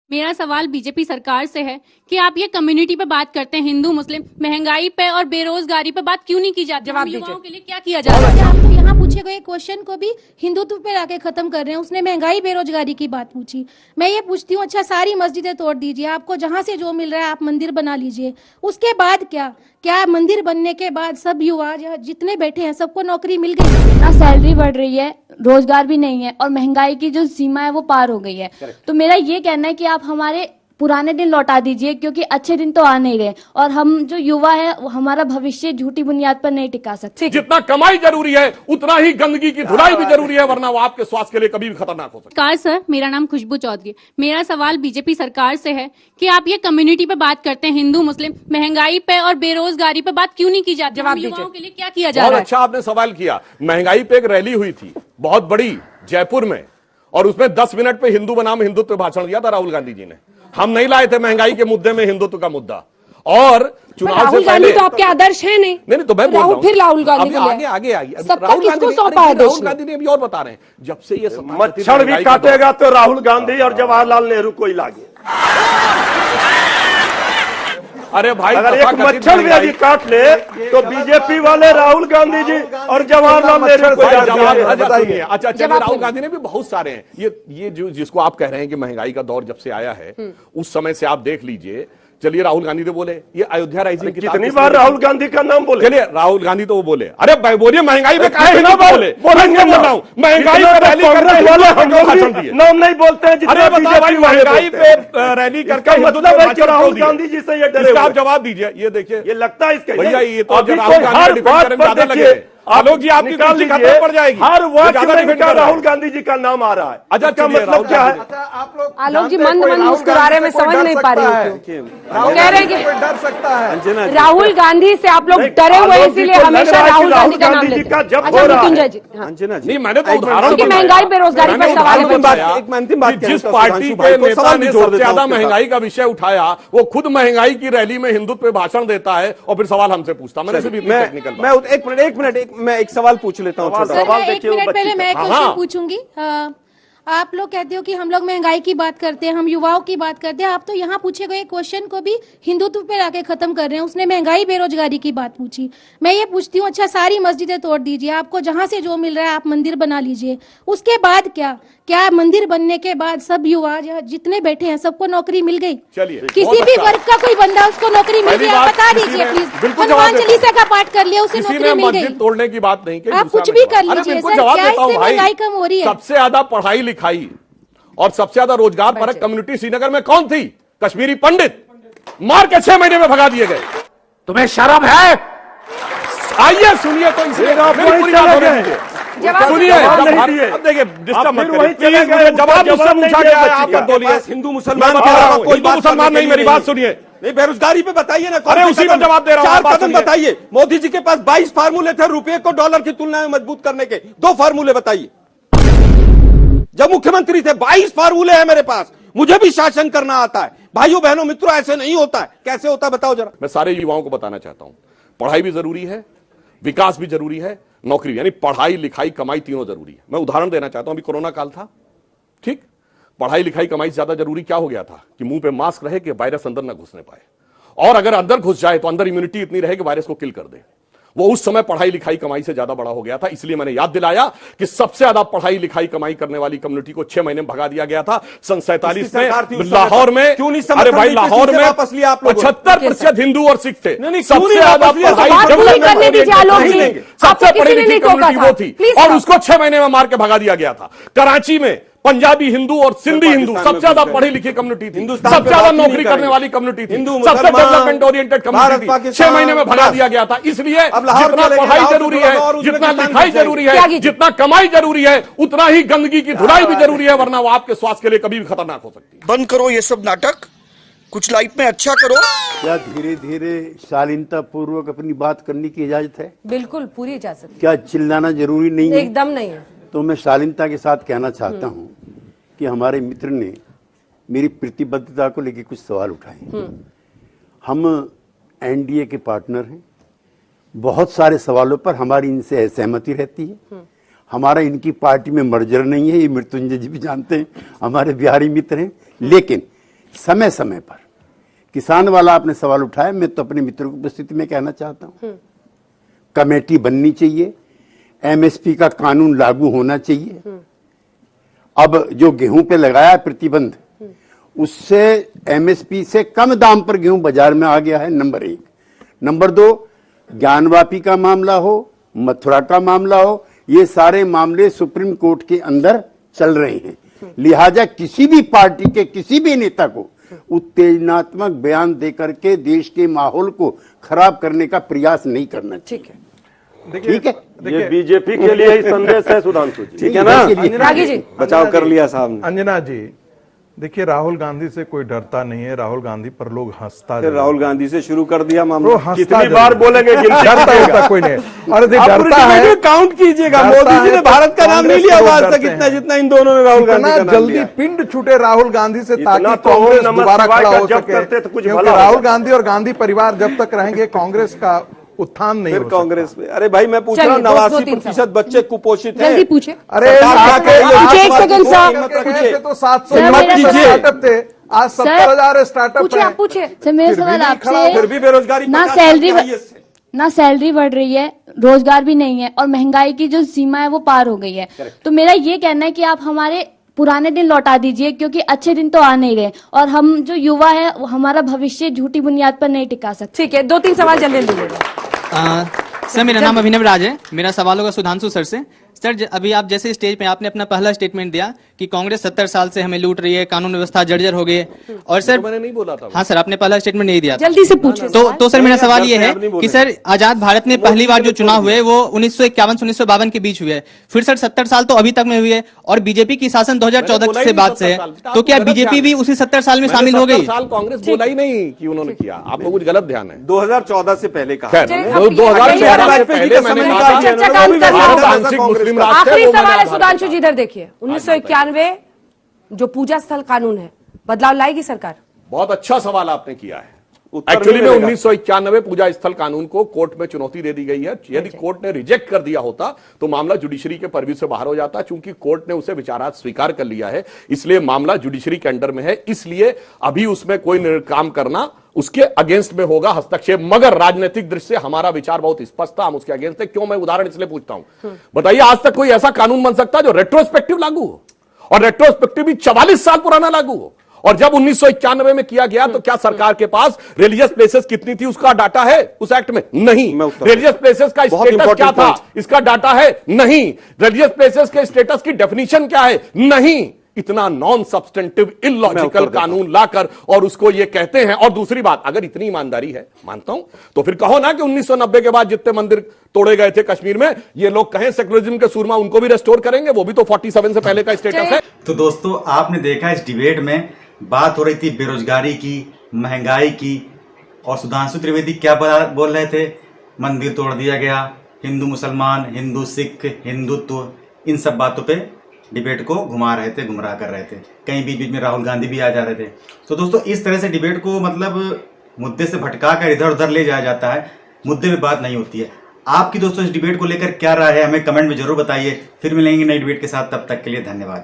मेरा सवाल बीजेपी सरकार से है कि आप ये कम्युनिटी पे बात करते हैं, हिंदू मुस्लिम, महंगाई पे और बेरोजगारी पे बात क्यों नहीं की जाती? जवाब युवाओं के लिए क्या किया जा रहा है? आप तो यहाँ पूछे गए क्वेश्चन को भी हिंदुत्व पे लाके खत्म कर रहे हैं। उसने महंगाई बेरोजगारी की बात पूछी, मैं ये पूछती हूँ अच्छा सारी मस्जिदें तोड़ दीजिए, आपको जहाँ से जो मिल रहा है आप मंदिर बना लीजिए, उसके बाद क्या मंदिर बनने के बाद सब युवा जितने बैठे हैं सबको नौकरी मिल गई? ना सैलरी बढ़ रही है, रोजगार भी नहीं है और महंगाई की जो सीमा है वो पार हो गई है। तो मेरा ये कहना है कि आप हमारे पुराने दिन लौटा दीजिए, क्योंकि अच्छे दिन तो आ नहीं रहे और हम जो युवा है वो हमारा भविष्य झूठी बुनियाद पर नहीं टिका सकते। जितना कमाई जरूरी है उतना ही गंदगी की धुलाई भी जरूरी है, वरना वो आपके स्वास्थ्य के लिए कभी भी खतरनाक हो सकता है। सर, मेरा नाम खुशबू चौधरी। मेरा सवाल बीजेपी सरकार से है कि आप ये कम्युनिटी पे बात करते हैं, हिंदू मुस्लिम, महंगाई पे और बेरोजगारी पे बात क्यों नहीं की जाती? जवाब युवाओं के लिए क्या किया जा रहा है? बहुत अच्छा आपने सवाल किया। महंगाई पे एक रैली हुई थी बहुत बड़ी जयपुर में, और उसमें 10 मिनट पे हिंदू बनाम हिंदुत्व भाषण दिया था राहुल गांधी जी ने। हम नहीं लाए थे महंगाई के मुद्दे में हिंदुत्व का मुद्दा। और चुनाव से पहले तो आपके आदर्श है नहीं तो मैं बोल रहा हूं, फिर राहुल गांधी आगे सबका किसको सौंपा है? राहुल गांधी ने अभी और बता रहे हैं, जब से ये मच्छर भी काटेगा तो राहुल गांधी और जवाहरलाल नेहरू को ही लागे। अरे भाई, अगर एक मच्छर भी यदि काट ले तो बीजेपी वाले राहुल गांधी जी और जवाहरलाल नेहरू को बताइए। अच्छा, राहुल गांधी ने भी बहुत सारे हैं। ये जो जिसको आप कह रहे हैं कि महंगाई का दौर जब से आया है उस समय से आप देख लीजिए। चलिए, राहुल गांधी तो बोले ये अयोध्या राइजिंग की कितनी बार राहुल गांधी का नाम बोले? चलिए, राहुल गांधी तो वो बोले, अरे भाई बोलिए महंगाई में काहे ना बोले? बोलेंगे महंगाई पे रैली कांग्रेस वाले भाषण दिए, नाम नहीं बोलते हैं। अरे बताओ भाई, महंगाई पे रैली करके मतलब है कि राहुल गांधी जी से ये डरे। आप जवाब दीजिए। ये देखिए, ये लगता है इसके भैया ये तो अभी राहुल गांधी हर डिफेंड बात करने में पर ज्यादा लगे। देखिए, आलोक जी आपकी निकाल कुर्सी लीजिए, खत्म पड़ जाएगी। हर वाक्य ज्यादा में डिफेंड इनका कर रहे हैं। राहुल गांधी जी का नाम आ रहा है। अच्छा, इसका मतलब क्या है? आलोक जी मंद मुस्कुरा रहे, मैं समझ नहीं पा रही हूँ क्यों कह रहे हैं कि डर सकता है। राहुल गांधी से आप लोग डरे हुए, इसीलिए हमेशा राहुल गांधी का नाम लेते हैं। अच्छा मृत्युंजय जी, नहीं, मैंने तो उदाहरण क्योंकि महंगाई बेरोजगारी पर सवाल है। जिस पार्टी के नेता ने सबसे ज्यादा महंगाई का विषय उठाया वो खुद महंगाई की रैली में हिंदुत्व पे भाषण देता है और फिर सवाल हमसे पूछता। मैंने सिर्फ टेक्निकल मैं एक मिनट मैं एक सवाल पूछ लेता हूँ। एक मिनट पहले मैं एक क्वेश्चन पूछूंगी। आप लोग कहते हो कि हम लोग महंगाई की बात करते हैं, हम युवाओं की बात करते हैं। आप तो यहाँ पूछे गए क्वेश्चन को भी हिंदुत्व पे लाके खत्म कर रहे हैं। उसने महंगाई बेरोजगारी की बात पूछी, मैं ये पूछती हूँ अच्छा सारी मस्जिदें तोड़ दीजिए, आपको जहाँ से जो मिल रहा है आप मंदिर बना लीजिए, उसके बाद क्या मंदिर बनने के बाद सब युवा जितने बैठे हैं सबको नौकरी मिल गई? चलिए, किसी भी वर्ग का कोई बंदा उसको नौकरी मिल गई? आप बता दीजिए प्लीज। हनुमान चालीसा का पाठ कर लिया, उसे नौकरी मिल गई? तोड़ने की बात नहीं की, आप कुछ भी कर लीजिए सर, क्या इससे महंगाई कम हो रही है? सबसे ज्यादा पढ़ाई लिखाई और सबसे ज्यादा रोजगार परक कम्युनिटी श्रीनगर में कौन थी? कश्मीरी पंडित मार के 6 महीने में भगा दिए गए। तुम्हें शर्म है? आइए सुनिए तो इसे सुनिए। अब देखिए, डिस्टर्ब मत करिए। जवाब मुझसे पूछा गया है, आप मत बोलिए। हिंदू मुसलमान हिंदू मुसलमान नहीं, मेरी बात सुनिए। नहीं, बेरोजगारी पे बताइए ना। अरे उसी में जवाब दे रहा हूं। 4 कदम बताइए। मोदी जी के पास 22 फार्मूले थे रुपये को डॉलर की तुलना में मजबूत करने के। 2 फार्मूले बताइए। जब मुख्यमंत्री थे 22 फार्मूले हैं मेरे पास। मुझे भी शासन करना आता है। भाइयों बहनों मित्रों, ऐसे नहीं होता है। कैसे होता है बताओ जरा। मैं सारे युवाओं को बताना चाहता हूं, पढ़ाई भी जरूरी है, विकास भी जरूरी है, नौकरी यानी पढ़ाई लिखाई कमाई तीनों जरूरी है। मैं उदाहरण देना चाहता हूं, अभी कोरोना काल था, ठीक, पढ़ाई लिखाई कमाई से ज्यादा जरूरी क्या हो गया था कि मुंह पे मास्क रहे कि वायरस अंदर ना घुसने पाए, और अगर अंदर घुस जाए तो अंदर इम्यूनिटी इतनी रहे कि वायरस को किल कर दे। वो उस समय पढ़ाई लिखाई कमाई से ज्यादा बड़ा हो गया था, इसलिए मैंने याद दिलाया कि सबसे ज्यादा पढ़ाई लिखाई कमाई करने वाली कम्युनिटी को 6 महीने में भगा दिया गया था। सन 47 में लाहौर में, अरे भाई लाहौर में 75% हिंदू और सिख थे। सबसे ज्यादा पढ़ाई सबसे पढ़ी लिखी कम्युनिटी वो थी, और उसको 6 महीने में मार के भगा दिया गया था। कराची में पंजाबी हिंदू और सिंधी हिंदू सबसे ज्यादा पढ़ी लिखी कम्युनिटी थी, सबसे ज्यादा नौकरी करने वाली कम्युनिटी थी, सबसे डेवलपमेंट ओरिएंटेड कम्युनिटी थी। 6 महीने में भगा दिया गया था। इसलिए जितना पढ़ाई जरूरी है, जितना लिखाई जरूरी है, जितना कमाई जरूरी है, उतना ही गंदगी की धुलाई भी जरूरी है, वरना वो आपके स्वास्थ्य के लिए कभी भी खतरनाक हो सकती है। बंद करो ये सब नाटक, कुछ लाइफ में अच्छा करो। क्या धीरे धीरे शालीनता पूर्वक अपनी बात करने की इजाजत है? बिल्कुल पूरी इजाजत। क्या चिल्लाना जरूरी नहीं है? एकदम नहीं है। तो मैं शालीनता के साथ कहना चाहता हूं कि हमारे मित्र ने मेरी प्रतिबद्धता को लेकर कुछ सवाल उठाए। हम एनडीए के पार्टनर हैं, बहुत सारे सवालों पर हमारी इनसे असहमति रहती है। हमारा इनकी पार्टी में मर्जर नहीं है, ये मृत्युंजय जी भी जानते हैं, हमारे बिहारी मित्र हैं। लेकिन समय समय पर किसान वाला आपने सवाल उठाया, मैं तो अपने मित्रों की उपस्थिति में कहना चाहता हूं, कमेटी बननी चाहिए, एमएसपी का कानून लागू होना चाहिए। अब जो गेहूं पे लगाया है प्रतिबंध, उससे एमएसपी से कम दाम पर गेहूं बाजार में आ गया है, नंबर 1। नंबर 2, ज्ञानवापी का मामला हो, मथुरा का मामला हो, ये सारे मामले सुप्रीम कोर्ट के अंदर चल रहे हैं। लिहाजा किसी भी पार्टी के किसी भी नेता को उत्तेजनात्मक बयान देकर के देश के माहौल को खराब करने का प्रयास नहीं करना चाहिए। ठीक है, ठीक है, ये बीजेपी के लिए ही संदेश है सुधांशु जी, ठीक है ना? रागी जी। बचाव कर लिया साहब ने। अंजना जी, देखिए राहुल गांधी से कोई डरता नहीं है, राहुल गांधी पर लोग हंसता फिर जरूर। राहुल गांधी से शुरू कर दिया मामला। वो हंसता कितनी जरूर। बार बोलेंगे डरता होता कोई नहीं। और यदि डरता है, काउंट कीजिएगा, डरता मोदी जी है ने तो भारत का नाम नहीं कांग्रेस लिया के लोग आज तक डरते इतना हैं। जितना इन दोनों ने राहुल गांधी इतना का नाम जल्दी लिया। पिंड छूटे राहुल गांधी से इतना ताकि तो कांग्रेस नमः दोबारा शिवाय खड़ा का हो जप सके, करते तो कुछ क्योंकि भला राहुल होगा। गांधी और गांधी परिवार जब तक रहेंगे कांग्रेस का उत्थान नहीं फिर हो सकता। कांग्रेस में, अरे भाई मैं पूछ रहा हूँ, चलिए, दो तीन 89% बच्चे कुपोषित हैं। जल्दी पूछे। अरे सरकार पूछे, पूछे, एक सेकंड साहब। तो 700 सर, मेरा स्टार्टअप थे, आज 70,000 स्टार्टअप पूछे, आप पूछे। सर मेरा फिर भी सवाल नहीं खड़ा, आपसे, फिर भी बेरोजगारी ना 50 सैलरी चाहिए इससे। ना सैलरी बढ़ रही है, रोजगार भी नहीं है और महंगाई की जो सीमा है वो पार हो गई है। तो मेरा ये कहना है कि आप हमारे पुराने दिन लौटा दीजिए, क्योंकि अच्छे दिन तो आ नहीं रहे और हम जो युवा है वो हमारा भविष्य झूठी बुनियाद पर नहीं टिका सकते। ठीक है, 2-3 सवाल जल्दी लीजिएगा। सर मेरा नाम अभिनव राज है। मेरा सवाल होगा सुधांशु सर से। सर अभी आप जैसे स्टेज पे आपने अपना पहला स्टेटमेंट दिया कि कांग्रेस 70 साल से हमें लूट रही है, कानून व्यवस्था जर्जर हो गई है, और सर मैंने नहीं बोला था। हाँ सर, आपने पहला स्टेटमेंट नहीं दिया था। जल्दी से पूछे। तो सर मेरा सवाल ये है नहीं बोले। कि सर आजाद भारत में पहली बार जो चुनाव हुए वो 1951 से 1952 के बीच हुए हैं। फिर सर 70 साल तो अभी तक में हुए हैं और बीजेपी की शासन 2014 से बाद से है, तो क्या बीजेपी भी उसी 70 साल में शामिल हो गई? 70 साल कांग्रेस बोला ही नहीं कि उन्होंने किया, आपको कुछ गलत ध्यान है। 2014 से पहले कहा। खैर, चलिए, 2014 से पहले मैंने कहा था, चर्चा का अंत कर भारत लो। आंशिक मुस्लिम राष्ट्र है, आखिरी वो मैंने सवाल है आधार सुधांशु जी, बताया। इधर देखिए। 1991 जो पूजा स्थल कानून है, बदलाव लाएगी सरकार? बहुत अच्छा सवाल आपने किया है। उत्तर एक्चुअली नहीं में मिलेगा। 1991 पूजा स्थल कानून को कोर्ट में चुनौती दे दी गई है। यदि कोर्ट ने रिजेक्ट कर दिया होता तो मामला जुडिशरी के परव्यू से बाहर हो जाता। चूंकि कोर्ट ने उसे विचारार्थ स्वीकार कर लिया है, इसलिए मामला जुडिशरी के अंडर में है, इसलिए अभी उसमें कोई काम करना उसके अगेंस्ट में होगा, हस्तक्षेप। मगर राजनीतिक दृष्टि से हमारा विचार बहुत स्पष्ट था, हम उसके अगेंस्ट थे। क्यों, मैं उदाहरण इसलिए पूछता हूं, बताइए आज तक कोई ऐसा कानून बन सकता है जो रेट्रोस्पेक्टिव लागू हो, और रेट्रोस्पेक्टिव भी 44 साल पुराना लागू हो? और जब 1991 में किया गया तो क्या सरकार के पास रिलीजियस प्लेसेस कितनी थी उसका डाटा है उस एक्ट में? नहीं। रिलीजियस प्लेसेस का स्टेटस क्या था इसका डाटा है? नहीं। रिलीजियस प्लेसेस के स्टेटस की डेफिनेशन क्या है? नहीं। इतना नॉन सब्सटेंटिव इलॉजिकल कानून लाकर और उसको ये कहते हैं। और दूसरी बात, अगर इतनी ईमानदारी है, मानता हूं, तो फिर कहो ना कि 1990 के बाद जितने मंदिर तोड़े गए थे कश्मीर में, ये लोग कहें सेकुलरिज्म के सूरमा, उनको भी रेस्टोर करेंगे, वो भी तो 47 से पहले का स्टेटस है। तो दोस्तों आपने देखा इस डिबेट में बात हो रही थी बेरोजगारी की, महंगाई की, और सुधांशु त्रिवेदी क्या बोल रहे थे? मंदिर तोड़ दिया गया, हिंदू मुसलमान, हिंदू सिख, हिंदुत्व, इन सब बातों पे डिबेट को घुमा रहे थे, गुमराह कर रहे थे। कहीं बीच बीच में राहुल गांधी भी आ जा रहे थे। तो दोस्तों इस तरह से डिबेट को मतलब मुद्दे से भटका कर इधर उधर ले जाया जाता है, मुद्दे पे बात नहीं होती है। आपकी दोस्तों इस डिबेट को लेकर क्या राय है हमें कमेंट में जरूर बताइए। फिर मिलेंगे नई डिबेट के साथ, तब तक के लिए धन्यवाद।